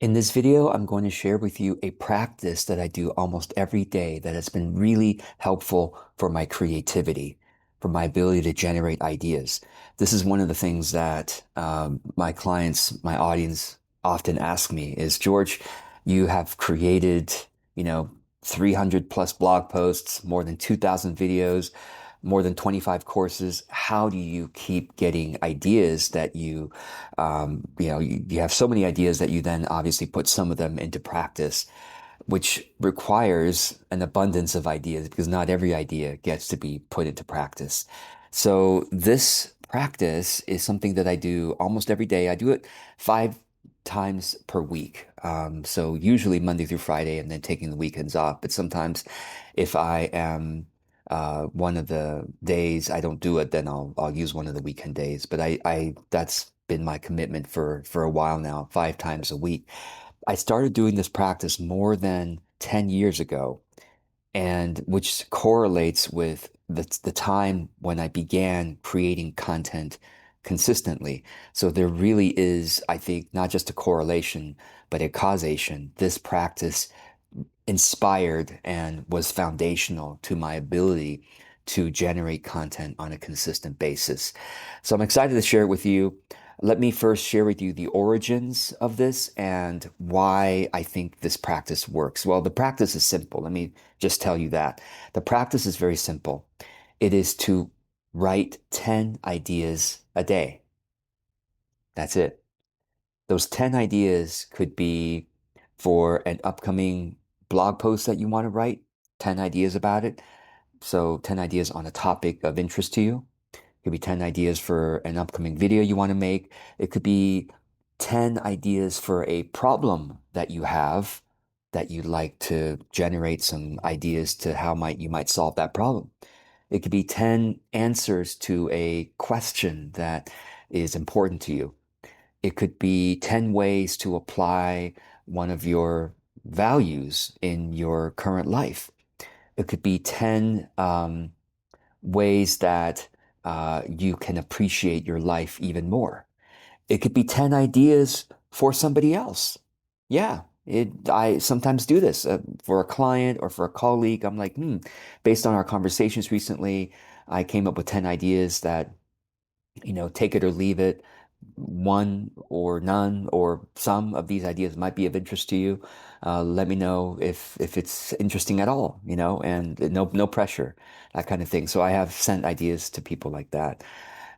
In this video, I'm going to share with you a practice that I do almost every day that has been really helpful for my creativity, for my ability to generate ideas. This is one of the things that my clients, my audience often ask me is, George, you have created, you know, 300 plus blog posts, more than 2,000 videos, more than 25 courses. How do you keep getting ideas that you have so many ideas that you then obviously put some of them into practice, which requires an abundance of ideas because not every idea gets to be put into practice. So this practice is something that I do almost every day. I do it 5 times per week. So usually Monday through Friday and then taking the weekends off. But sometimes if I am one of the days I don't do it, then I'll use one of the weekend days. But I that's been my commitment for a while now, 5 times a week. I started doing this practice more than 10 years ago, and which correlates with the time when I began creating content consistently. So there really is, I think, not just a correlation, but a causation. This practice inspired and was foundational to my ability to generate content on a consistent basis. So I'm excited to share it with you. Let me first share with you the origins of this and why I think this practice works. Well, the practice is simple. Let me just tell you that. The practice is very simple. It is to write 10 ideas a day. That's it. Those 10 ideas could be for an upcoming blog post that you want to write, 10 ideas about it. So 10 ideas on a topic of interest to you. It could be 10 ideas for an upcoming video you want to make. It could be 10 ideas for a problem that you have that you'd like to generate some ideas to how you might solve that problem. It could be 10 answers to a question that is important to you. It could be 10 ways to apply one of your values in your current life. It could be 10 ways that you can appreciate your life even more. It could be 10 ideas for somebody else. Yeah, I sometimes do this for a client or for a colleague. I'm like, based on our conversations recently, I came up with 10 ideas that take it or leave it. One or none or some of these ideas might be of interest to you. Let me know if it's interesting at all, and no pressure, that kind of thing. So I have sent ideas to people like that.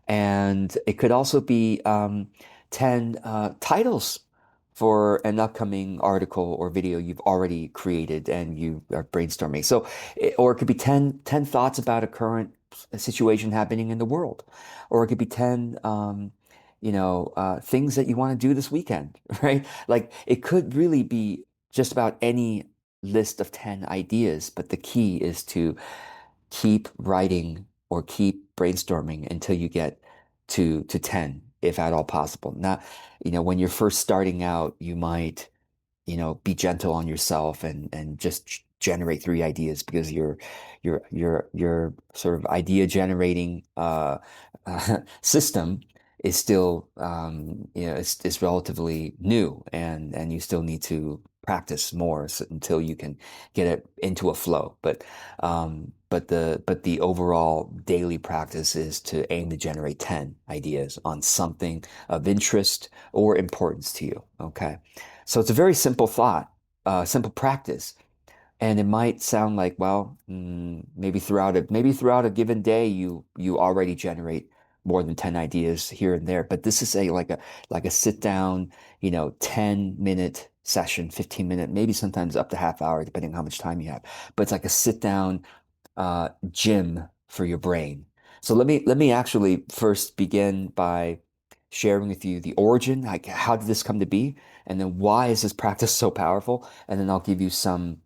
And it could also be 10 titles for an upcoming article or video you've already created and you are brainstorming. So, or it could be 10 thoughts about a current situation happening in the world, or it could be 10, things that you want to do this weekend, right? Like it could really be just about any list of 10 ideas, but the key is to keep writing or keep brainstorming until you get to 10, if at all possible. Not, when you're first starting out, you might, be gentle on yourself and just generate 3 ideas because your sort of idea generating system is still it's relatively new and you still need to practice more until you can get it into a flow. But the overall daily practice is to aim to generate 10 ideas on something of interest or importance to you. Okay. So it's a very simple thought, simple practice. And it might sound like, well, maybe throughout a given day, you already generate more than 10 ideas here and there. But this is like a sit down, 10-minute session, 15-minute, maybe sometimes up to half hour, depending on how much time you have. But it's like a sit down gym for your brain. So let me actually first begin by sharing with you the origin, like how did this come to be, and then why is this practice so powerful, and then I'll give you some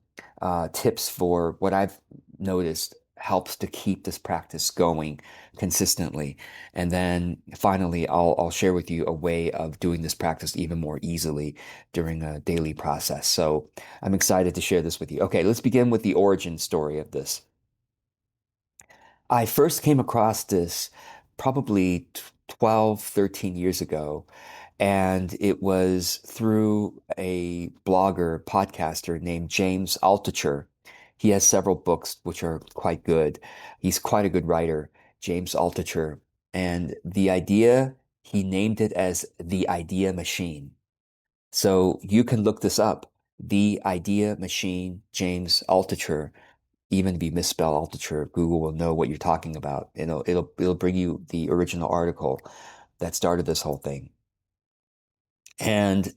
tips for what I've noticed helps to keep this practice going consistently. And then finally, I'll share with you a way of doing this practice even more easily during a daily process. So I'm excited to share this with you. Okay, let's begin with the origin story of this. I first came across this probably 12, 13 years ago, and it was through a blogger, podcaster named James Altucher. He has several books which are quite good. He's quite a good writer, James Altucher. And the idea, he named it as the idea machine. So you can look this up. The idea machine, James Altucher. Even if you misspell Altucher, Google will know what you're talking about. It'll bring you the original article that started this whole thing. And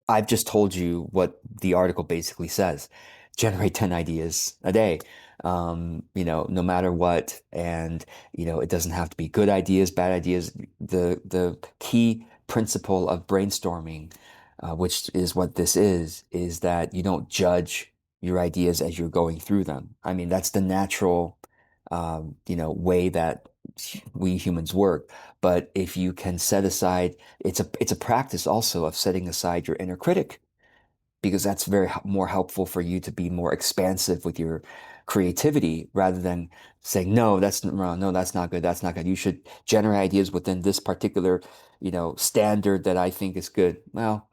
I've just told you what the article basically says. Generate 10 ideas a day, no matter what. And, it doesn't have to be good ideas, bad ideas. The key principle of brainstorming, which is what this is that you don't judge your ideas as you're going through them. I mean, that's the natural, way that we humans work. But if you can set aside, it's a practice also of setting aside your inner critic, because that's more helpful for you to be more expansive with your creativity rather than saying, no, that's wrong. No, that's not good. That's not good. You should generate ideas within this particular, standard that I think is good. Well,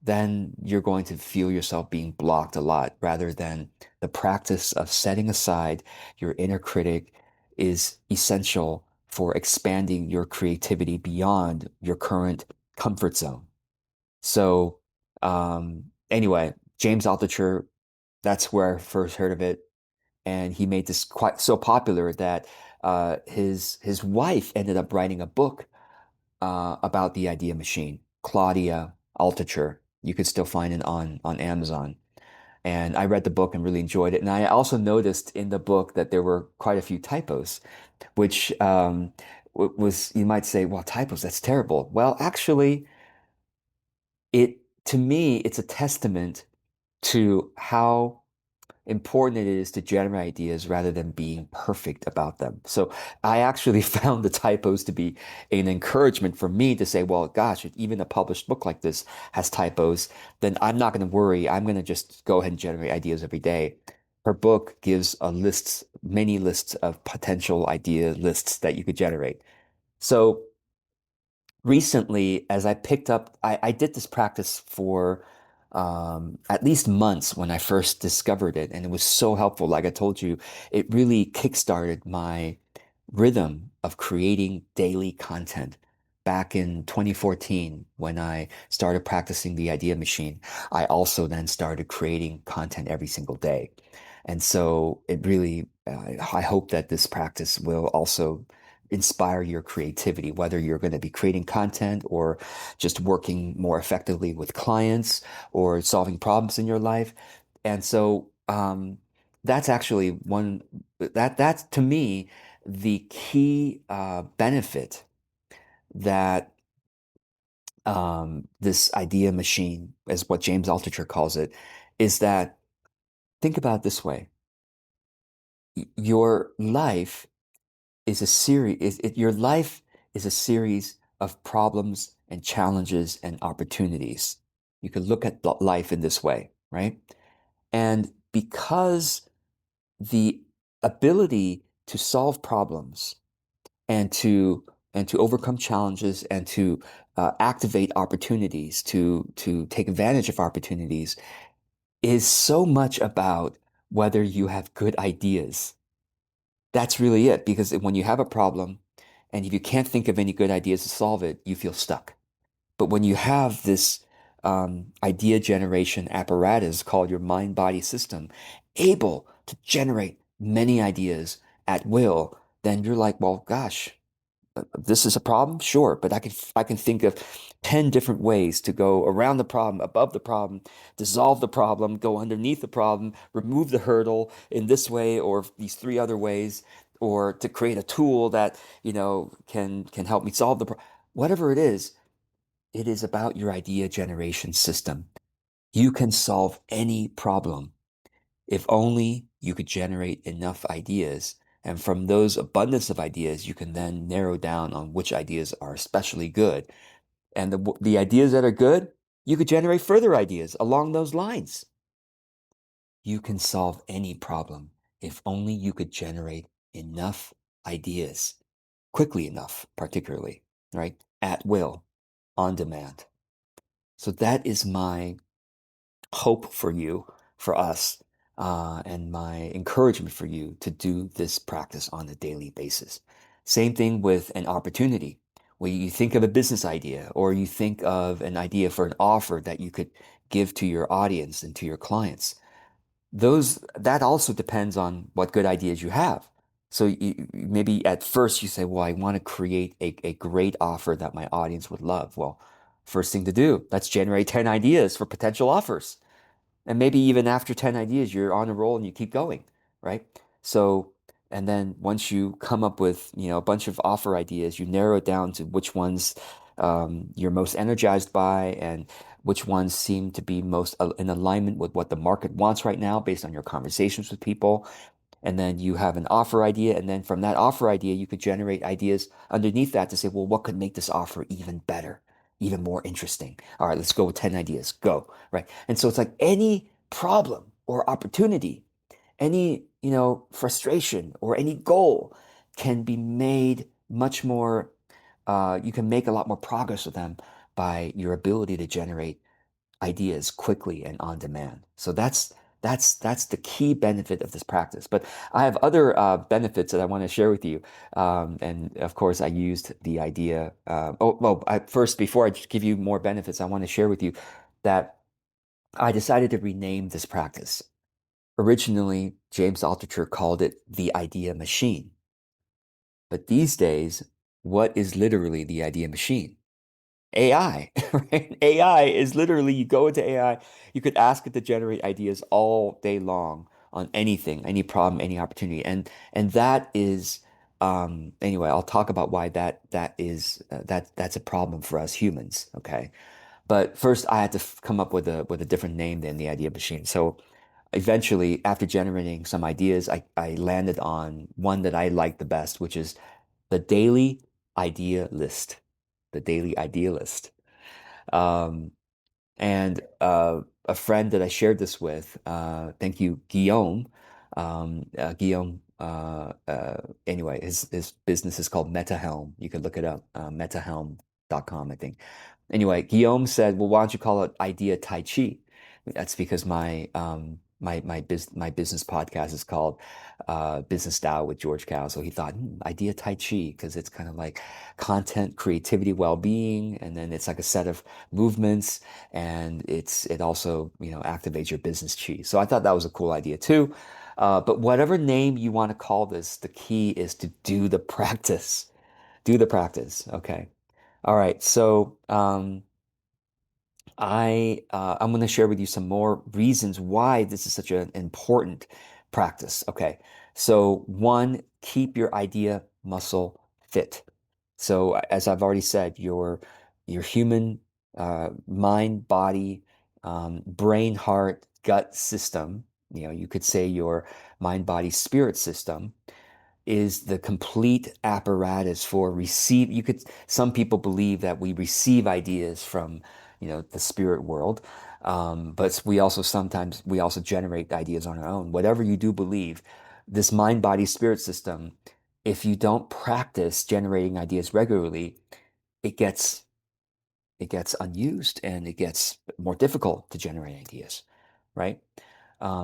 then you're going to feel yourself being blocked a lot rather than the practice of setting aside your inner critic is essential for expanding your creativity beyond your current comfort zone. So, anyway, James Altucher, that's where I first heard of it, and he made this quite so popular that his wife ended up writing a book about the idea machine, Claudia Altucher. You could still find it on Amazon. And I read the book and really enjoyed it. And I also noticed in the book that there were quite a few typos, which was, you might say, well, typos, that's terrible. Well, actually, to me, it's a testament to how important it is to generate ideas rather than being perfect about them. So I actually found the typos to be an encouragement for me to say, well, gosh, if even a published book like this has typos, then I'm not going to worry. I'm going to just go ahead and generate ideas every day. Her book gives many lists of potential idea lists that you could generate. So recently, as I picked up, I did this practice for at least months when I first discovered it, and it was so helpful. Like I told you, it really kickstarted my rhythm of creating daily content. Back in 2014, when I started practicing the idea machine, I also then started creating content every single day. And so it really, I hope that this practice will also inspire your creativity, whether you're going to be creating content or just working more effectively with clients or solving problems in your life. And so that's actually that's to me the key benefit that this idea machine, as what James Altucher calls it, is that think about it this way. Your life is a series your life is a series of problems and challenges and opportunities. You could look at life in this way, right? And because the ability to solve problems and to overcome challenges and to activate opportunities, to take advantage of opportunities, is so much about whether you have good ideas. That's really it. Because when you have a problem and if you can't think of any good ideas to solve it, you feel stuck. But when you have this idea generation apparatus called your mind body system, able to generate many ideas at will, then you're like, well, gosh, this is a problem, sure, but I can think of 10 different ways to go around the problem, above the problem, dissolve the problem, go underneath the problem, remove the hurdle in this way or these three other ways, or to create a tool that, can help me solve the problem. Whatever it is about your idea generation system. You can solve any problem if only you could generate enough ideas. And from those abundance of ideas, you can then narrow down on which ideas are especially good. And the ideas that are good, you could generate further ideas along those lines. You can solve any problem if only you could generate enough ideas, quickly enough, particularly, right? At will, on demand. So that is my hope for you, for us, and my encouragement for you to do this practice on a daily basis. Same thing with an opportunity. When you think of a business idea or you think of an idea for an offer that you could give to your audience and to your clients, those that also depends on what good ideas you have. So maybe at first you say, well, I want to create a great offer that my audience would love. Well, first thing to do, let's generate 10 ideas for potential offers. And maybe even after 10 ideas, you're on a roll and you keep going, right? So, and then once you come up with, a bunch of offer ideas, you narrow it down to which ones you're most energized by and which ones seem to be most in alignment with what the market wants right now based on your conversations with people. And then you have an offer idea. And then from that offer idea, you could generate ideas underneath that to say, well, what could make this offer even better, even more interesting? All right, let's go with 10 ideas. Go. Right. And so it's like any problem or opportunity, any, frustration or any goal can be made much more, you can make a lot more progress with them by your ability to generate ideas quickly and on demand. So that's the key benefit of this practice. But I have other benefits that I want to share with you. And of course, I used the idea. Oh, well, first, before I give you more benefits, I want to share with you that I decided to rename this practice. Originally, James Altucher called it the idea machine. But these days, what is literally the idea machine? AI, right? AI is literally, you go into AI, you could ask it to generate ideas all day long on anything, any problem, any opportunity. And that is anyway, I'll talk about why that is that's a problem for us humans, okay? But first I had to come up with a different name than the idea machine. So eventually, after generating some ideas, I landed on one that I like the best, which is the daily idea list. The daily idea list. Um, and a friend that I shared this with, thank you, Guillaume. Guillaume, anyway, his business is called MetaHelm. You can look it up, metahelm.com, I think. Anyway, Guillaume said, "Well, why don't you call it Idea Tai Chi?" That's because my business podcast is called Business Style with George Kao. So he thought, Idea Tai Chi, because it's kind of like content, creativity, well-being, and then it's like a set of movements, and it also activates your business chi. So I thought that was a cool idea too. But whatever name you want to call this, the key is to do the practice. Do the practice. Okay. All right. So I'm going to share with you some more reasons why this is such an important practice. Okay. So one, keep your idea muscle fit. So as I've already said, your human mind, body, brain, heart, gut system, you could say your mind, body, spirit system is the complete apparatus for receive. Some people believe that we receive ideas from, the spirit world. But we also generate ideas on our own. Whatever you do believe, this mind, body, spirit system, if you don't practice generating ideas regularly, it gets it gets unused and it gets more difficult to generate ideas, right?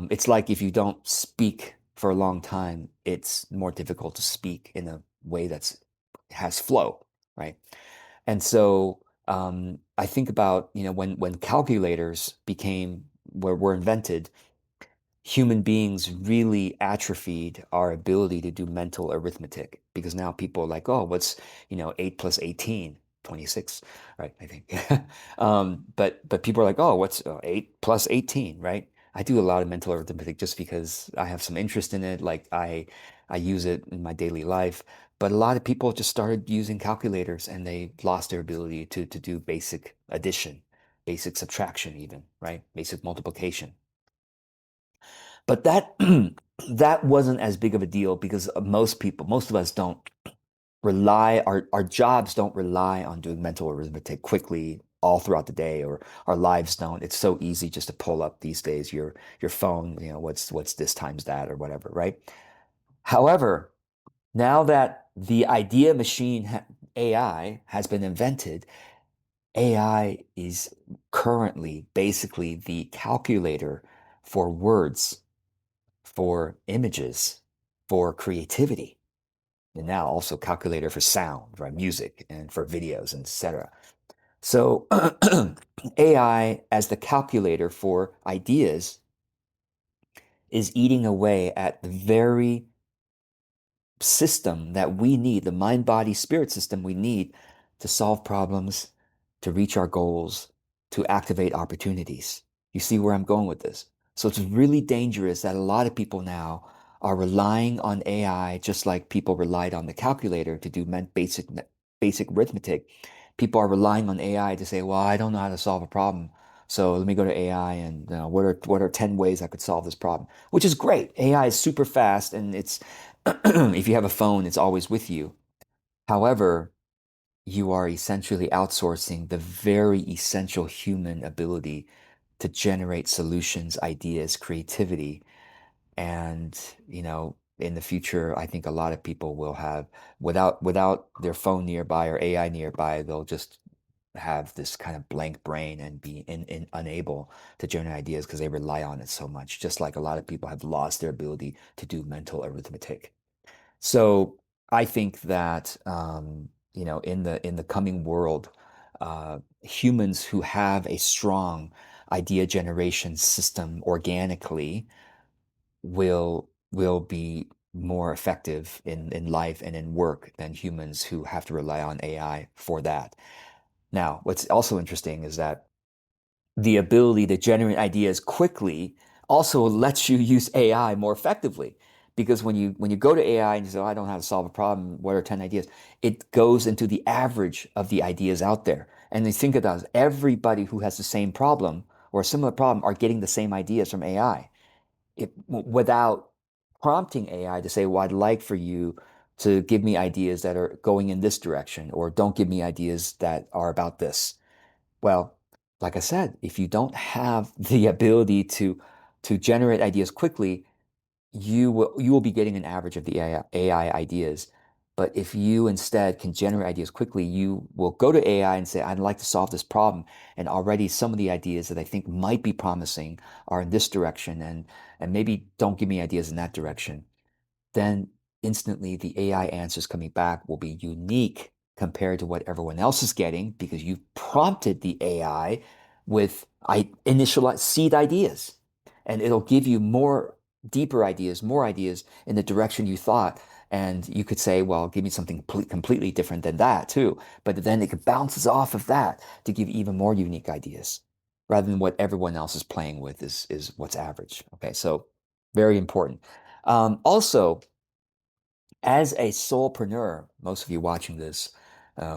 It's like if you don't speak for a long time, it's more difficult to speak in a way that's has flow, right? And so I think about, when calculators were invented, human beings really atrophied our ability to do mental arithmetic because now people are like, oh, what's, 8 plus 18? 26, right? I think. But people are like, oh, what's 8 plus 18, right? I do a lot of mental arithmetic just because I have some interest in it. Like I use it in my daily life. But a lot of people just started using calculators and they lost their ability to do basic addition, basic subtraction even, right? Basic multiplication. But that that wasn't as big of a deal because most of us don't our jobs don't rely on doing mental arithmetic quickly all throughout the day, or our lives don't. It's so easy just to pull up these days your phone, what's this times that or whatever, right? However, now that the idea machine AI has been invented, AI is currently basically the calculator for words, for images, for creativity, and now also calculator for sound, right? Music and for videos, and etc. So AI as the calculator for ideas is eating away at the very system that we need, the mind body spirit system we need to solve problems, to reach our goals, to activate opportunities. You see where I'm going with this? So it's really dangerous that a lot of people now are relying on AI just like people relied on the calculator to do basic arithmetic. People are relying on AI to say, well, I don't know how to solve a problem. So let me go to AI and what are 10 ways I could solve this problem, which is great. AI is super fast and it's if you have a phone, it's always with you. However, you are essentially outsourcing the very essential human ability to generate solutions, ideas, creativity. And, in the future, I think a lot of people will have, without their phone nearby or AI nearby, they'll just have this kind of blank brain and be unable to generate ideas because they rely on it so much, just like a lot of people have lost their ability to do mental arithmetic. So I think that in the coming world, humans who have a strong idea generation system organically will be more effective in life and in work than humans who have to rely on AI for that. Now, what's also interesting is that the ability to generate ideas quickly also lets you use AI more effectively. Because when you go to AI and you say, oh, I don't know how to solve a problem, what are 10 ideas? It goes into the average of the ideas out there. And they think about it, everybody who has the same problem or a similar problem are getting the same ideas from AI. Without prompting AI to say, well, I'd like for you to give me ideas that are going in this direction, or don't give me ideas that are about this. Well, like I said, if you don't have the ability to generate ideas quickly, you will be getting an average of the AI ideas. But if you instead can generate ideas quickly, you will go to AI and say, I'd like to solve this problem. And already some of the ideas that I think might be promising are in this direction, and maybe don't give me ideas in that direction. Then instantly the AI answers coming back will be unique compared to what everyone else is getting because you've prompted the AI with initial seed ideas. And it'll give you more deeper ideas, more ideas in the direction you thought. And you could say, well, give me something completely different than that too. But then it bounces off of that to give even more unique ideas rather than what everyone else is playing with is what's average. Okay, so very important. Also, as a soulpreneur, most of you watching this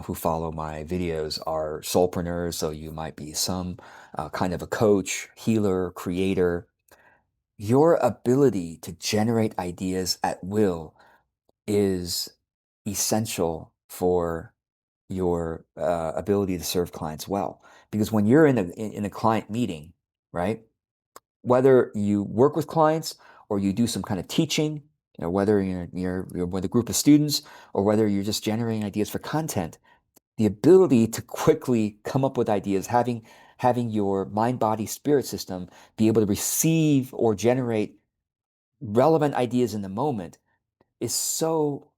who follow my videos are soulpreneurs, so you might be some kind of a coach, healer, creator. Your ability to generate ideas at will is essential for your ability to serve clients well. Because when you're in a client meeting, right? Whether you work with clients or you do some kind of teaching, whether you're with a group of students or whether you're just generating ideas for content, the ability to quickly come up with ideas, having your mind, body, spirit system be able to receive or generate relevant ideas in the moment is so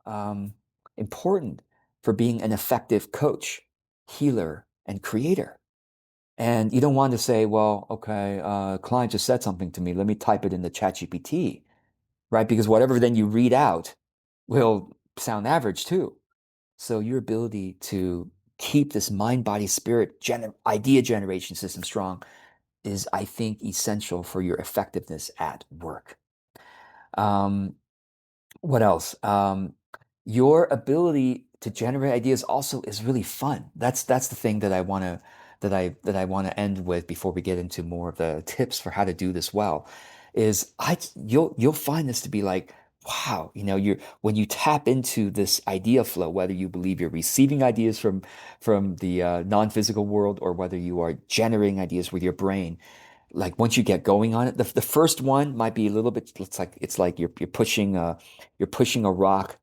important for being an effective coach, healer, and creator. And you don't want to say, well, okay, client just said something to me. Let me type it in the ChatGPT, right? Because whatever then you read out will sound average too. So your ability to keep this mind, body, spirit idea generation system strong is, I think, essential for your effectiveness at work. Um, what else? Your ability to generate ideas also is really fun. That's the thing that I want to end with before we get into more of the tips for how to do this well. Is you'll find this to be like, wow, you're when you tap into this idea flow, whether you believe you're receiving ideas from the non-physical world or whether you are generating ideas with your brain, like once you get going on it, the first one might be a little bit, it's like you're pushing a rock,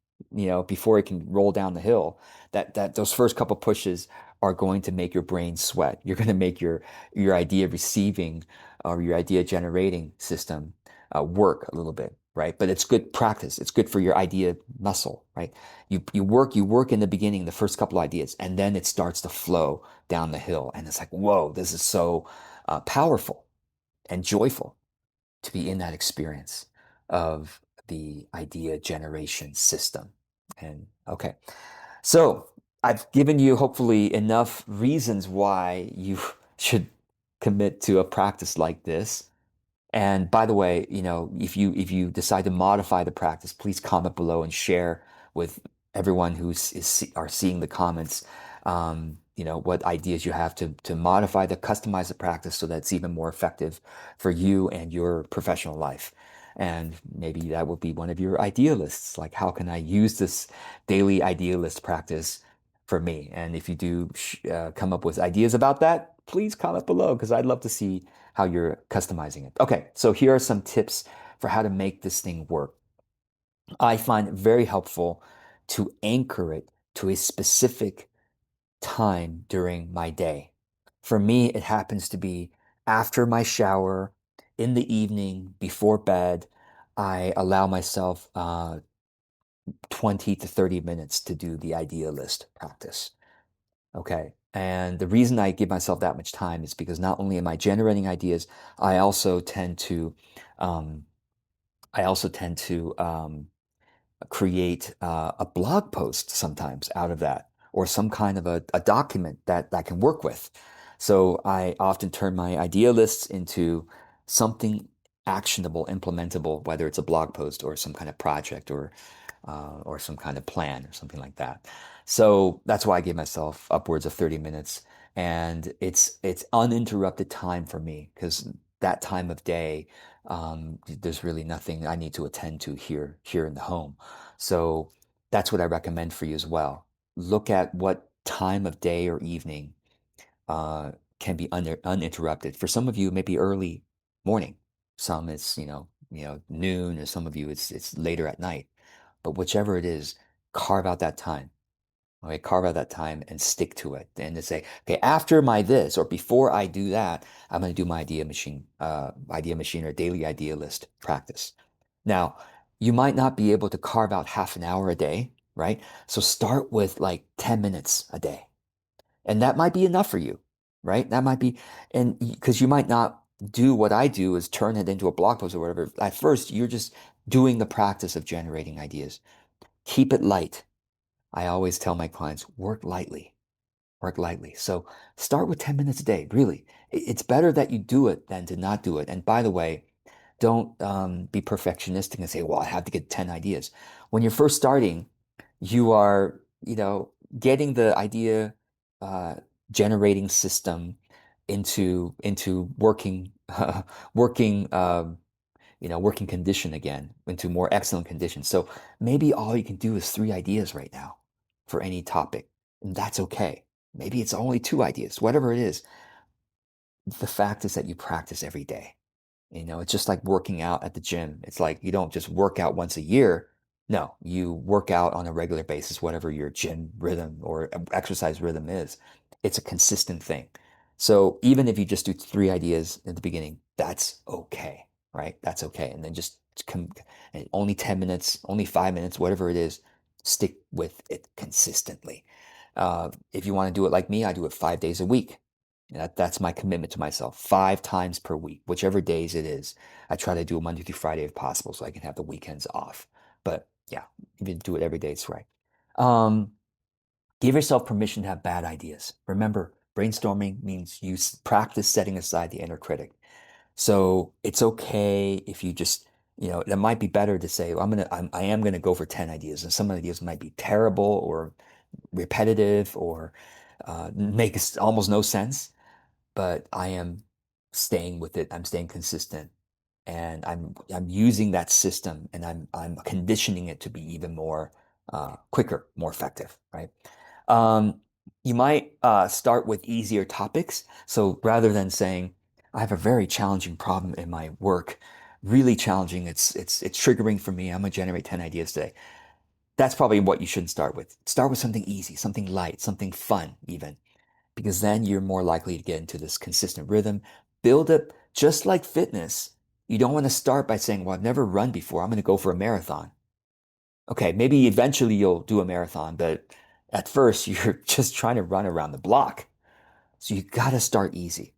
before it can roll down the hill. That those first couple pushes are going to make your brain sweat. You're going to make your idea receiving or your idea generating system work a little bit, right? But it's good practice. It's good for your idea muscle, right? You work in the beginning, the first couple ideas, and then it starts to flow down the hill, and it's like, whoa, this is so powerful and joyful to be in that experience of the idea generation system. And okay, so I've given you hopefully enough reasons why you should commit to a practice like this. And by the way, if you decide to modify the practice, please comment below and share with everyone are seeing the comments. What ideas you have to modify, to customize the practice so that it's even more effective for you and your professional life. And maybe that will be one of your idea lists. Like, how can I use this daily idea list practice for me? And if you do come up with ideas about that, please comment below because I'd love to see how you're customizing it. Okay, so here are some tips for how to make this thing work. I find it very helpful to anchor it to a specific time during my day. For me, it happens to be after my shower, in the evening, before bed. I allow myself 20 to 30 minutes to do the idea list practice. Okay. And the reason I give myself that much time is because not only am I generating ideas, I also tend to, um, I also tend to create a blog post sometimes out of that, or some kind of a document that I can work with. So I often turn my idea lists into something actionable, implementable, whether it's a blog post or some kind of project or some kind of plan or something like that. So that's why I give myself upwards of 30 minutes. And it's uninterrupted time for me because that time of day, there's really nothing I need to attend to here in the home. So that's what I recommend for you as well. Look at what time of day or evening uh, can be uninterrupted. For some of you, maybe early morning. Some it's noon, or some of you it's later at night. But whichever it is, carve out that time. Okay, carve out that time and stick to it. And to say, okay, after my this or before I do that, I'm going to do my idea machine or daily idea list practice. Now, you might not be able to carve out half an hour a day, right? So start with like 10 minutes a day. And that might be enough for you, right? That might be, and because you might not do what I do is turn it into a blog post or whatever. At first, you're just doing the practice of generating ideas. Keep it light. I always tell my clients, work lightly, work lightly. So start with 10 minutes a day, really. It's better that you do it than to not do it. And by the way, don't be perfectionistic and say, well, I have to get 10 ideas. When you're first starting, you are, getting the idea uh, generating system into working working working condition again, into more excellent condition. So maybe all you can do is 3 ideas right now for any topic, and that's okay. Maybe it's only 2 ideas, whatever it is. The fact is that you practice every day. It's just like working out at the gym. It's like you don't just work out once a year. No, you work out on a regular basis, whatever your gym rhythm or exercise rhythm is. It's a consistent thing. So even if you just do 3 ideas at the beginning, that's okay, right? That's okay. And then just and only 10 minutes, only 5 minutes, whatever it is, stick with it consistently. If you want to do it like me, I do it 5 days a week. That's my commitment to myself. 5 times per week, whichever days it is. I try to do it Monday through Friday if possible, so I can have the weekends off. But yeah, if you do it every day, it's right. Um, Give yourself permission to have bad ideas. Remember, brainstorming means you practice setting aside the inner critic. So it's okay if you just, it might be better to say, well, I am gonna go for 10 ideas, and some ideas might be terrible or repetitive or make almost no sense, but I am staying with it. I'm staying consistent, and I'm using that system, and I'm conditioning it to be even more quicker, more effective, right? Um, you might start with easier topics. So rather than saying, I have a very challenging problem in my work, really challenging, it's triggering for me. I'm gonna generate 10 ideas today. That's probably what you shouldn't start with. Start with something easy, something light, something fun, even. because then you're more likely to get into this consistent rhythm. Build up just like fitness. You don't want to start by saying, well, I've never run before. I'm going to go for a marathon. Okay, maybe eventually you'll do a marathon, but at first you're just trying to run around the block. So you got to start easy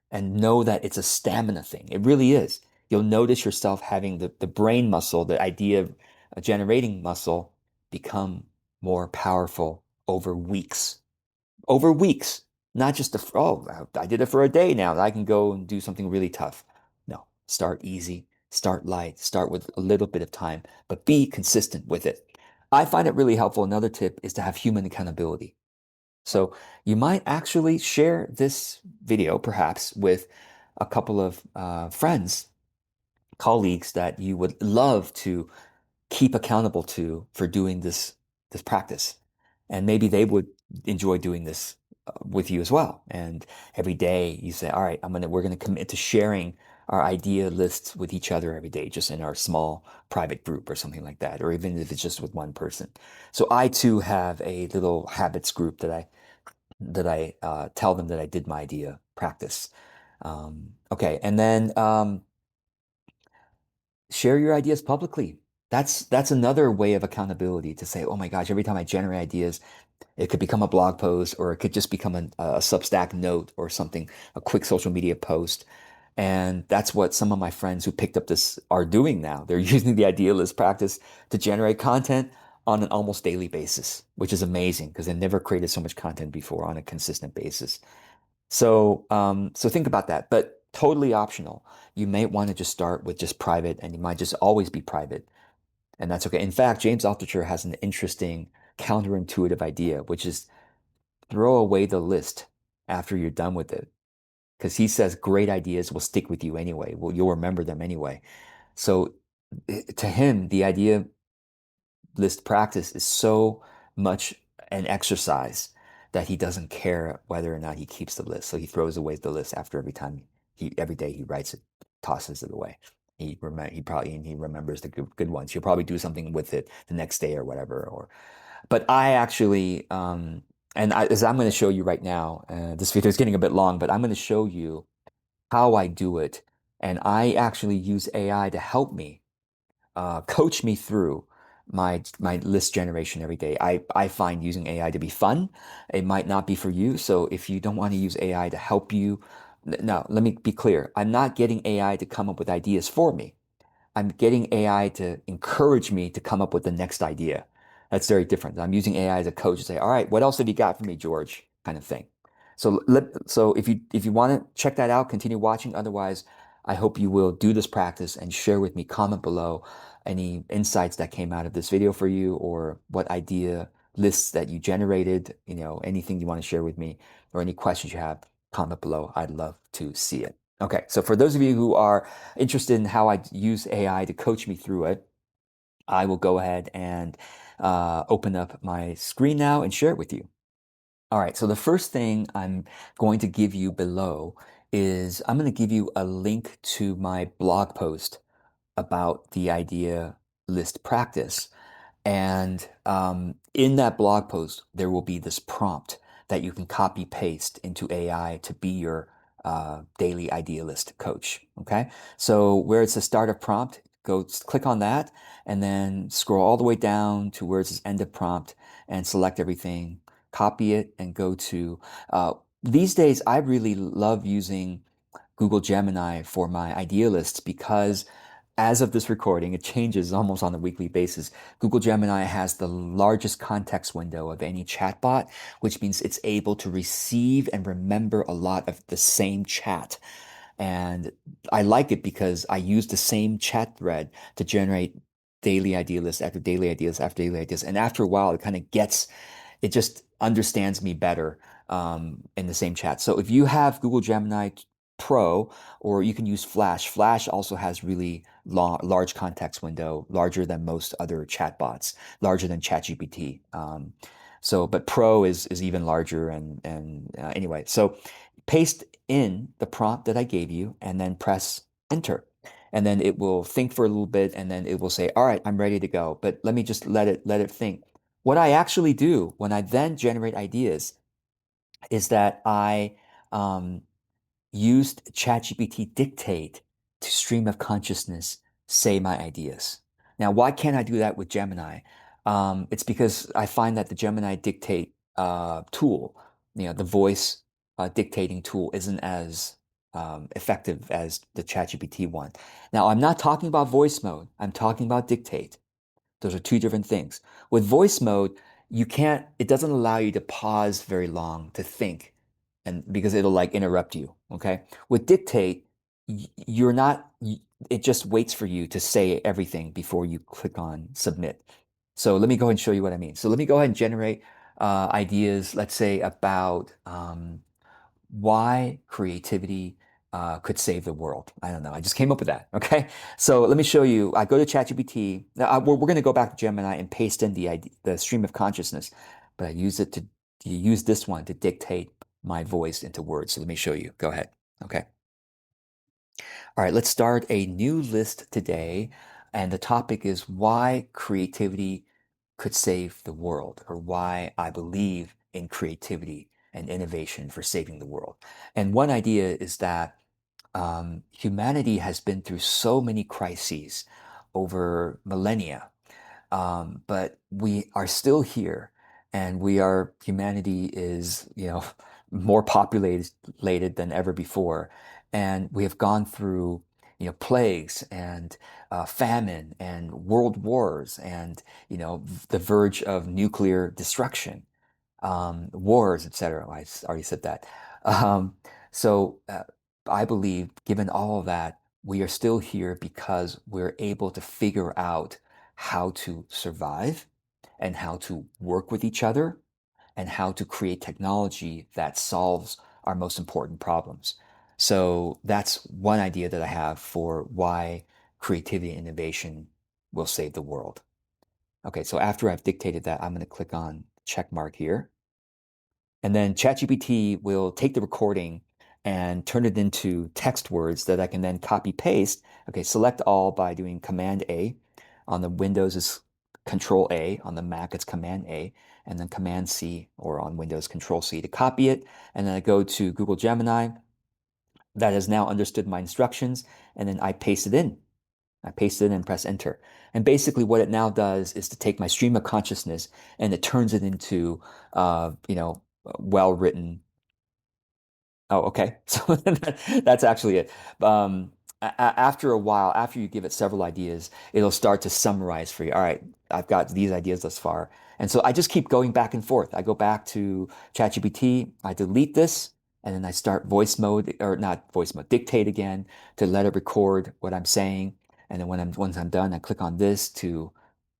and know that it's a stamina thing. It really is. You'll notice yourself having the brain muscle, the idea generating muscle become more powerful over weeks, not just oh, I did it for a day now. I can go and do something really tough. No, start easy, start light, start with a little bit of time, but be consistent with it. I find it really helpful. Another tip is to have human accountability. So you might actually share this video perhaps with a couple of friends, colleagues that you would love to keep accountable to for doing this practice. And maybe they would enjoy doing this with you as well. And every day you say, all right, we're gonna commit to sharing our idea lists with each other every day, just in our small private group or something like that, or even if it's just with one person. So I too have a little habits group that I tell them that I did my idea practice. Okay, and then share your ideas publicly. That's another way of accountability to say, oh my gosh, every time I generate ideas, it could become a blog post or it could just become a Substack note or something, a quick social media post. And that's what some of my friends who picked up this are doing now. They're using the idealist practice to generate content on an almost daily basis, which is amazing because they never created so much content before on a consistent basis. So think about that, but totally optional. You may want to just start with just private, and you might just always be private, and that's okay. In fact, James Altucher has an interesting counterintuitive idea, which is throw away the list after you're done with it, because he says great ideas will stick with you anyway. Well, you'll remember them anyway. So to him, the idea list practice is so much an exercise that he doesn't care whether or not he keeps the list. So he throws away the list after every day he writes it, tosses it away. He remembers the good ones. He'll probably do something with it the next day or whatever. But I actually as I'm going to show you right now, this video is getting a bit long, but I'm going to show you how I do it, and I actually use AI to help me coach me through my list generation every day. I find using AI to be fun. It might not be for you. So if you don't want to use AI to help you, now let me be clear. I'm not getting AI to come up with ideas for me. I'm getting AI to encourage me to come up with the next idea. That's very different. I'm using AI as a coach to say, all right, what else have you got for me, George? Kind of thing. So if you want to check that out, continue watching. Otherwise, I hope you will do this practice and share with me, comment below any insights that came out of this video for you or what idea lists that you generated, anything you want to share with me or any questions you have, comment below. I'd love to see it. Okay, so for those of you who are interested in how I use AI to coach me through it, I will go ahead and open up my screen now and share it with you. All right, so the first thing I'm going to give you below is I'm going to give you a link to my blog post about the idea list practice. And in that blog post, there will be this prompt that you can copy paste into AI to be your daily idealist coach. Okay. So where it's a startup prompt, click on that and then scroll all the way down to where it says end of prompt and select everything, copy it and go to, these days, I really love using Google Gemini for my idea lists because as of this recording, it changes almost on a weekly basis. Google Gemini has the largest context window of any chatbot, which means it's able to receive and remember a lot of the same chat. And I like it because I use the same chat thread to generate daily idea list after daily ideas after daily ideas. And after a while, it just understands me better in the same chat. So if you have Google Gemini Pro, or you can use Flash. Flash also has really large context window, larger than most other chatbots, larger than ChatGPT. But Pro is even larger. And anyway, so paste in the prompt that I gave you, and then press enter. And then it will think for a little bit, and then it will say, "All right, I'm ready to go." But let me just let it think. What I actually do when I then generate ideas is that I um, used ChatGPT Dictate to stream of consciousness say my ideas. Now, why can't I do that with Gemini? It's because I find that the Gemini Dictate tool, the voice dictating tool, isn't as effective as the ChatGPT one. Now, I'm not talking about voice mode. I'm talking about Dictate. Those are two different things. With voice mode, it doesn't allow you to pause very long to think and because it'll like interrupt you. Okay. With dictate, you're not, it just waits for you to say everything before you click on submit. So let me go ahead and show you what I mean. So let me go ahead and generate ideas, let's say about why creativity could save the world. I don't know. I just came up with that. Okay. So let me show you. I go to ChatGPT. Now, we're going to go back to Gemini and paste in the stream of consciousness, but I use it to use this one to dictate my voice into words. So let me show you. Go ahead. Okay. All right. Let's start a new list today. And the topic is why creativity could save the world, or why I believe in creativity and innovation for saving the world. And one idea is that humanity has been through so many crises over millennia, but we are still here, and humanity is, more populated than ever before, and we have gone through, plagues and famine and world wars and, the verge of nuclear destruction, wars, etc. I already said that. Um, so I believe, given all of that, we are still here because we're able to figure out how to survive and how to work with each other and how to create technology that solves our most important problems. So that's one idea that I have for why creativity and innovation will save the world. Okay, so after I've dictated that, I'm going to click on check mark here. And then ChatGPT will take the recording and turn it into text words that I can then copy paste. Okay, select all by doing Command A. On the Windows is Control A. On the Mac it's Command A, and then Command C, or on Windows Control C to copy it. And then I go to Google Gemini. That has now understood my instructions, and then I paste it in. I paste it in and press enter. And basically what it now does is to take my stream of consciousness and it turns it into, well-written. Oh, okay. So that's actually it. After a while, after you give it several ideas, it'll start to summarize for you. All right, I've got these ideas thus far. And so I just keep going back and forth. I go back to ChatGPT, I delete this, and then I start voice mode, or not voice mode, dictate again to let it record what I'm saying. And then once I'm done, I click on this to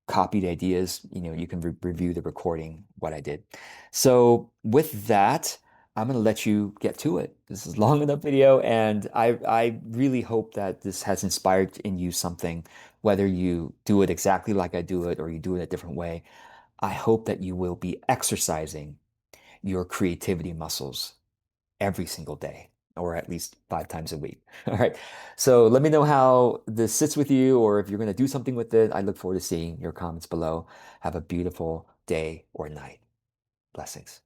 copy the ideas. You can review the recording, what I did. So with that, I'm going to let you get to it. This is long enough video, and I really hope that this has inspired in you something, whether you do it exactly like I do it or you do it a different way. I hope that you will be exercising your creativity muscles every single day, or at least 5 times a week. All right. So let me know how this sits with you, or if you're going to do something with it. I look forward to seeing your comments below. Have a beautiful day or night. Blessings.